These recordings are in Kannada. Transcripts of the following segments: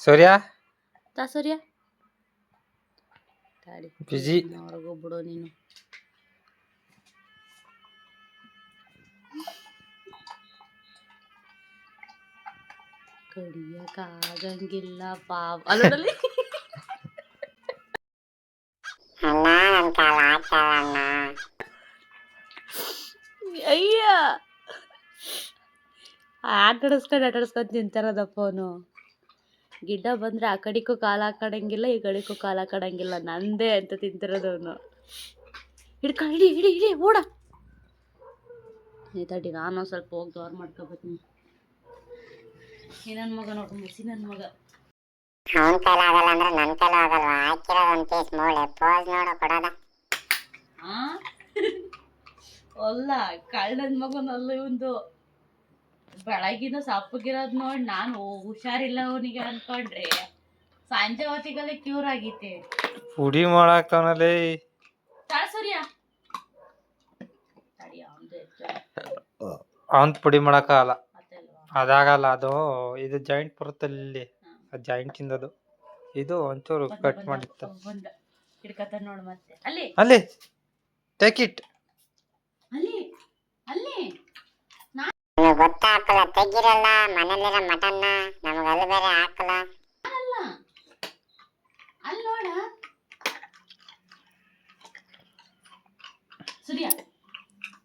ಸೂರ್ಯ ಸೂರ್ಯ ಬಿಜಿ ಹೊರಗೋಗ್ಬಿಡು ನೀನು. ಕಡಿಯಕ್ಕಾಗಂಗಿಲ್ಲ ಪಾಪ ಅಲ್ಲೋಡಲ್ಲಿ ಅಯ್ಯ ಆಟಾಡಿಸ್ಕೊಂಡು ತಿಂತಾರದಪ್ಪ ಅವನು. ಗಿಡ್ಡ ಬಂದ್ರೆ ಆ ಕಡೆಗೂ ಕಾಲು ಹಾಕಡಂಗಿಲ್ಲ ಈ ಕಡೆಗೂ ಕಾಲು ಹಾಕಡಂಗಿಲ್ಲ, ನಂದೇ ಅಂತ ತಿಂತಿರೋದು ಅವನು. ಹಿಡಿ ಹಿಡಿ ಹಿಡಿ ಓಡ ತಡಿ, ನಾನು ಸ್ವಲ್ಪ ಹೋಗಿ ದೋರ್ ಮಾಡ್ಕೊಬತ್ತೀನಿ. ನನ್ನ ಮಗ ನೋಡು ಮುಸಿ, ನನ್ನ ಮಗ ಅವನ ಕೈಲ ಆಗಲ್ಲ ಅಂದ್ರೆ ನನ್ನ ಕೈಲ ಆಗಲ್ವಾ? ಹಾಕಿರೋ ಒಂದು ಪೀಸ್ ಮೂಳೆ ಪೋಸ್ ನೋಡು ಕೊಡೋದ. ಅಲ್ಲ ಕಳ್ಳನ ಮಗನಲ್ಲ ಇವಂದು. ಬೆಳಗಿನ ಸಪ್ಪಗಿರೋದು ನೋಡಿ ನಾನು ಹುಷಾರಿಲ್ಲ ಅವನಿಗೆ ಅನ್ಕೊಂಡ್ರೆ ಸಂಜೆ ಹೊತ್ತಿಗೆಲ್ಲ ಕ್ಯೂರ್ ಆಗೈತೆ. ಪುಡಿ ಮಾಡಾಕವನಲ್ಲಿ ಸೂರ್ಯ ಅವನ್ ಪುಡಿ ಮಾಡಕ್ಕಾಗಲ್ಲ, ಅದಾಗಲ್ಲ. ಅದು ಇದು ಜಾಯಿಂಟ್ ಬರುತ್ತಲ್ಲ ಇಲ್ಲಿ, ಜಾಯಿಂಟ್ ಇಂದದು ಇದು ಒಂಚೂರು ಕಟ್ ಮಾಡಿತ್ತ. ಹಿಡ್ಕತ ನೋಡು ಮತ್ತೆ ಅಲ್ಲಿ ಅಲ್ಲಿ ಟೇಕ್ ಇಟ್. ಅಲ್ಲಿ ಅಲ್ಲಿ ನಿಮಗೆ ಗೊತ್ತಾಗಲ್ಲ, ತೆಗಿರಲ್ಲ ಮನೇಲಿರೋ ಮಟನ್ನ, ನಮಗೆ ಅಲ್ಲಿ ಬೇರೆ ಹಾಕಲ್ಲ. ಅಲ್ಲ ಅಲ್ಲಿ ನೋಡ ಸೂರ್ಯ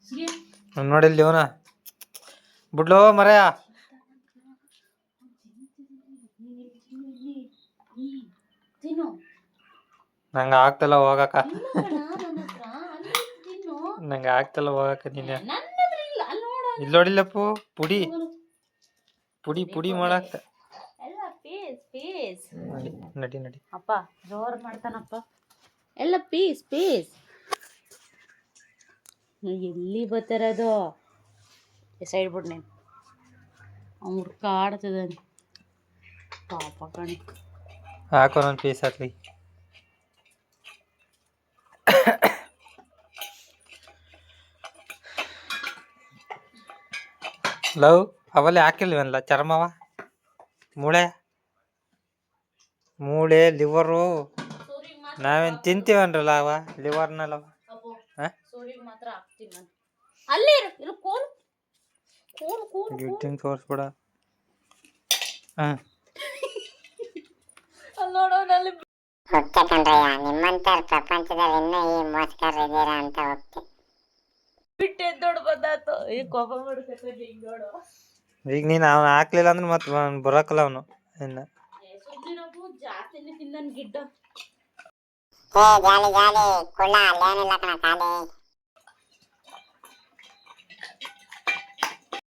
ಸೂರ್ಯ ನೋಡಿಲ್ಲಿ ಇವನ ಬಿಡ್ಲೋ ಮರೆಯ. ತಿನ್ನು ನಂಗೆ ಆಗ್ತಲ್ಲ ಹೋಗಕ್ಕ, ತಿನ್ನು. ನಂಗೆ ಆಗ್ತಲ್ಲ ಹೋಗಕ್ಕ. ನೀನೆ ನನ್ನ ಹತ್ರ ಇಲ್ಲ, ಅಲ್ಲಿ ನೋಡ. ಇಲ್ಲಿ ನೋಡಿಲ್ಲಪ್ಪು, ಪುಡಿ ಪುಡಿ ಪುಡಿ ಮಾಡಾಕ ಎಲ್ಲ ಪೀಸ್ ಪೀಸ್. ನಡಿ ನಡಿ ಅಪ್ಪ ಜೋರ್ ಮಾಡ್ತಾನಪ್ಪ, ಎಲ್ಲ ಪೀಸ್ ಪೀಸ್. ಎಲ್ಲಿ ಬರ್ತಾರದು ಸೈಡ್ ಬಿಡ್ ನೀನು, ಅವ್ನು ಹುಡ್ಕಾಡ್ತದಾನೆ ಪಾಪ ಕಣಿ. ಹಾಕೋ ನನ್ನ ಪೀಸ್ ಹಾಕ್ಲಿ. ಲವ್ ಅವಲ್ಲೇ ಹಾಕಿಲ್ವಲ್ಲ ಚರ್ಮವ, ಮೂಳೆ ಮೂಳೆ ಲಿವರು ನಾವೇನು ತಿಂತೀವನ್ರಲ್ಲ ಅವ ಲಿವರ್ನಲ್ಲ. ಮಾತ್ರ ಹಾಕ್ತೀನಿ ನಾನು. ಅಲ್ಲೇ ಇರು ಕೋಲ್ ಕೋಲ್ ಕೋಲ್ ಗಿಟ್ಟಿಂಗ್ ತೋರಿಸ್ಬಿಡ. ಅಲ್ಲಿ ನೋಡೋನಲ್ಲಿ ಹೋಗ್ತೆ ಕಣ್ರಯ್ಯ, ನಿಮ್ಮಂತರ ಪ್ರಪಂಚದಲ್ಲಿ ಇನ್ನೂ ಈ ಮೋಸ್ಕರ್ ಇದ್ದೀರಾ ಅಂತ ಹೋಗ್ತೆ. ಬಿಟ್ಟೆ ದೊಡ್ಡ ಬಂದಾತು ಈ ಕೋಪ ಮಾಡ್ಸಕ್ಕೆ ಹಿಂಗ್ ನೋಡು. ಈಗ ನೀನು ಅವನು ಹಾಕ್ಲಿಲ್ಲ ಅಂದ್ರೆ ಮತ್ತೆ ಬರೋಕಲ್ಲ ಅವನು ಇನ್ನು. ಸುಮ್ಮನಿರಪ್ಪು, ಜಾಸ್ತಿನೇ ತಿಂದನ್ ಗಿಡ್ಡ. ಏ ಜಾಲಿ ಜಾಲಿ ಕುಳ್ಳ, ಅಲ್ಲೇನಿಲ್ಲ ಕಣ ಖಾಲಿ.